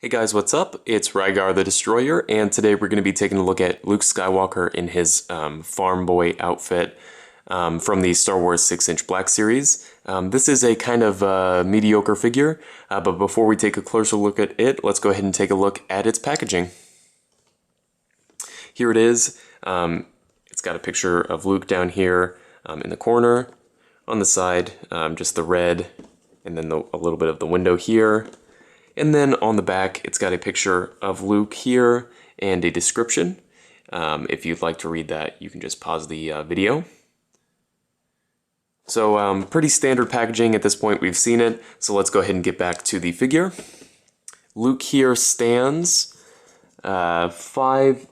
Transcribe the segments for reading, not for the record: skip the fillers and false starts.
Hey guys, what's up? It's Rygar the Destroyer, and today we're going to be taking a look at Luke Skywalker in his farm boy outfit from the Star Wars 6-inch Black Series. This is a kind of mediocre figure, but before we take a closer look at it, let's go ahead and take a look at its packaging. Here it is. It's got a picture of Luke down here in the corner. On the side, just the red, and then a little bit of the window here. And then on the back, it's got a picture of Luke here and a description. If you'd like to read that, you can just pause the video. So pretty standard packaging at this point, we've seen it. So let's go ahead and get back to the figure. Luke here stands just under 5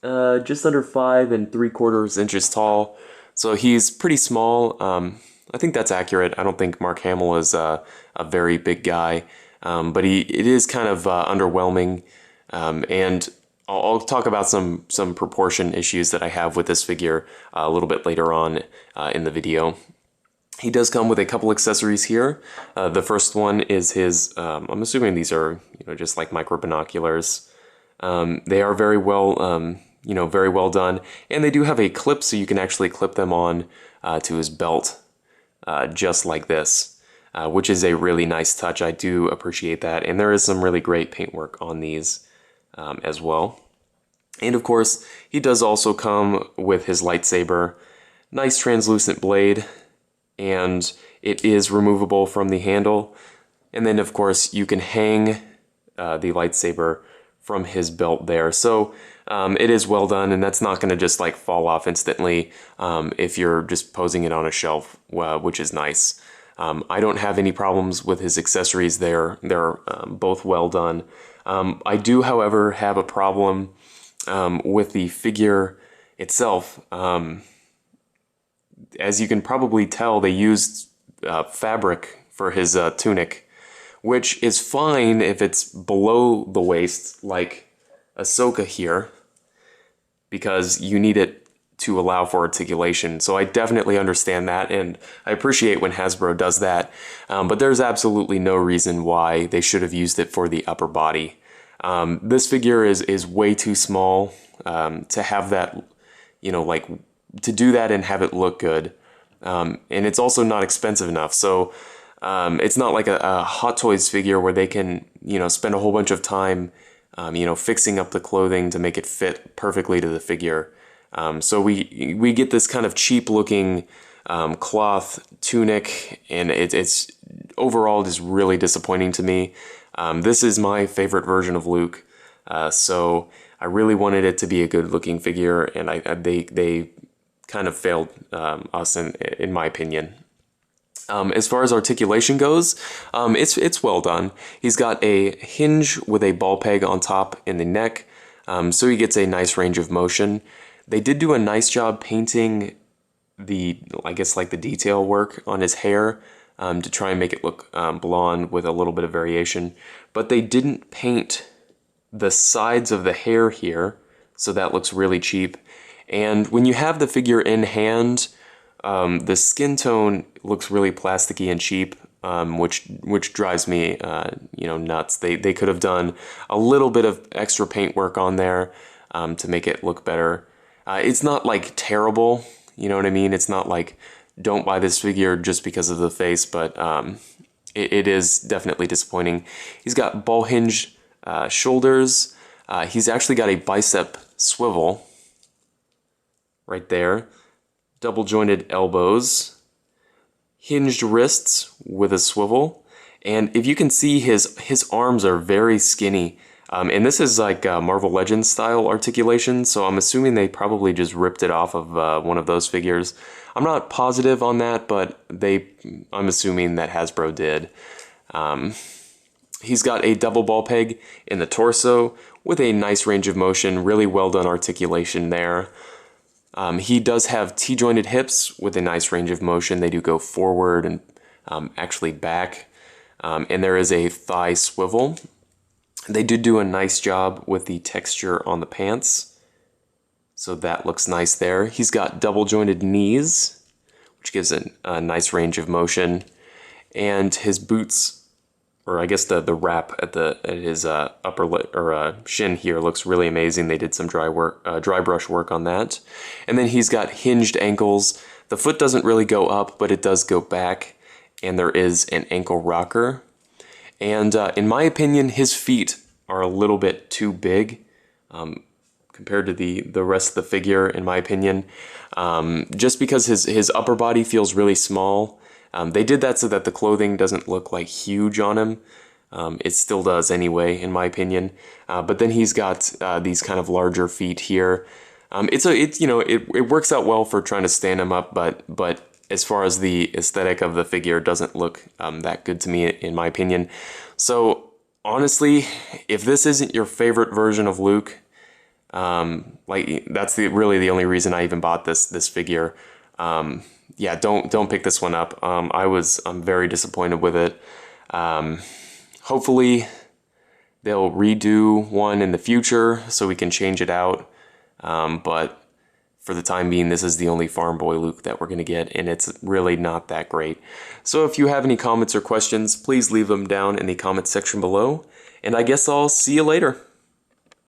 3/4 inches tall. So he's pretty small. I think that's accurate. I don't think Mark Hamill is a very big guy. But it is kind of underwhelming, and I'll talk about some proportion issues that I have with this figure a little bit later on in the video. He does come with a couple accessories here. The first one is his, I'm assuming these are just like micro binoculars. They are very well, very well done, and they do have a clip so you can actually clip them on to his belt, just like this. Which is a really nice touch. I do appreciate that, and there is some really great paintwork on these as well. And of course, he does also come with his lightsaber. Nice translucent blade, and it is removable from the handle. And then of course, you can hang the lightsaber from his belt there. So it is well done, and that's not going to just like fall off instantly if you're just posing it on a shelf, which is nice. I don't have any problems with his accessories there. They're both well done. I do, however, have a problem with the figure itself. As you can probably tell, they used fabric for his tunic, which is fine if it's below the waist, like Ahsoka here, because you need it to allow for articulation. So I definitely understand that, and I appreciate when Hasbro does that, but there's absolutely no reason why they should have used it for the upper body. This figure is way too small to have that, like to do that and have it look good. And it's also not expensive enough. So it's not like a Hot Toys figure where they can, spend a whole bunch of time, fixing up the clothing to make it fit perfectly to the figure. So we get this kind of cheap looking cloth tunic, and it's overall just really disappointing to me. This is my favorite version of Luke, so I really wanted it to be a good looking figure, and they kind of failed us in my opinion. As far as articulation goes, it's well done. He's got a hinge with a ball peg on top in the neck, so he gets a nice range of motion. They did do a nice job painting the detail work on his hair to try and make it look blonde with a little bit of variation, but they didn't paint the sides of the hair here, so that looks really cheap. And when you have the figure in hand, the skin tone looks really plasticky and cheap, which drives me nuts. They could have done a little bit of extra paint work on there to make it look better. It's not like terrible, you know what I mean? It's not like don't buy this figure just because of the face, but it is definitely disappointing. He's got ball hinge shoulders. He's actually got a bicep swivel right there. Double jointed elbows. Hinged wrists with a swivel. And if you can see, his arms are very skinny. And this is like Marvel Legends style articulation, so I'm assuming they probably just ripped it off of one of those figures. I'm not positive on that, but I'm assuming that Hasbro did. He's got a double ball peg in the torso with a nice range of motion, really well done articulation there. He does have T-jointed hips with a nice range of motion. They do go forward and actually back. And there is a thigh swivel. They did do a nice job with the texture on the pants, so that looks nice there. He's got double jointed knees, which gives a nice range of motion, and his boots or I guess the wrap at his upper lip or shin here looks really amazing. They did some dry brush work on that, and then he's got hinged ankles. The foot doesn't really go up, but it does go back, and there is an ankle rocker. And in my opinion, his feet are a little bit too big compared to the rest of the figure, in my opinion. Just because his upper body feels really small. They did that so that the clothing doesn't look like huge on him. It still does anyway, in my opinion. But then he's got these kind of larger feet here. It works out well for trying to stand him up, but as far as the aesthetic of the figure, it doesn't look that good to me, in my opinion. So honestly, if this isn't your favorite version of Luke, that's really the only reason I even bought this figure. Yeah, don't pick this one up. I'm very disappointed with it. Hopefully they'll redo one in the future so we can change it out. But for the time being, this is the only Farm Boy Luke that we're going to get, and it's really not that great. So if you have any comments or questions, please leave them down in the comments section below, and I guess I'll see you later.